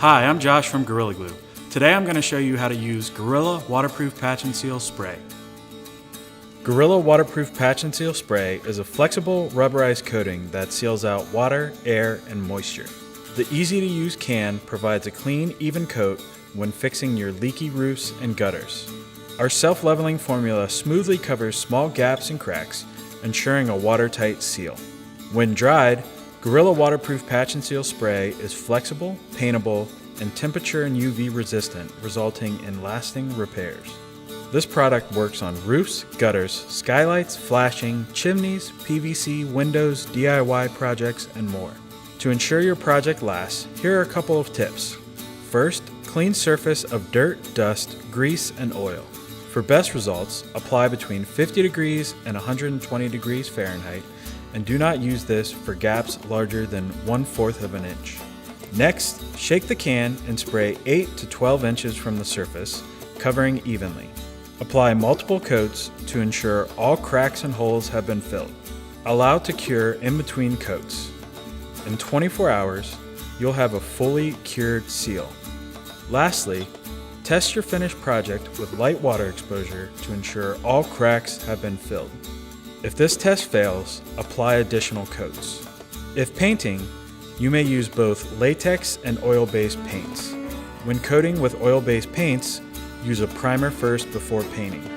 Hi, I'm Josh from Gorilla Glue. Today I'm going to show you how to use Gorilla Waterproof Patch and Seal Spray. Gorilla Waterproof Patch and Seal Spray is a flexible rubberized coating that seals out water, air, and moisture. The easy-to-use can provides a clean, even coat when fixing your leaky roofs and gutters. Our self-leveling formula smoothly covers small gaps and cracks, ensuring a watertight seal. When dried, Gorilla Waterproof Patch and Seal Spray is flexible, paintable, and temperature and UV resistant, resulting in lasting repairs. This product works on roofs, gutters, skylights, flashing, chimneys, PVC, windows, DIY projects, and more. To ensure your project lasts, here are a couple of tips. First, clean surface of dirt, dust, grease, and oil. For best results, apply between 50 degrees and 120 degrees Fahrenheit, and do not use this for gaps larger than 1/4 of an inch. Next, shake the can and spray 8 to 12 inches from the surface, covering evenly. Apply multiple coats to ensure all cracks and holes have been filled. Allow to cure in between coats. In 24 hours, you'll have a fully cured seal. Lastly, test your finished project with light water exposure to ensure all cracks have been filled. If this test fails, apply additional coats. If painting, you may use both latex and oil-based paints. When coating with oil-based paints, use a primer first before painting.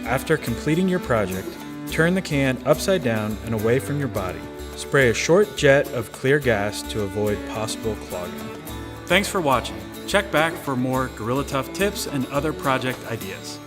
After completing your project, turn the can upside down and away from your body. Spray a short jet of clear gas to avoid possible clogging. Thanks for watching. Check back for more Gorilla Tough tips and other project ideas.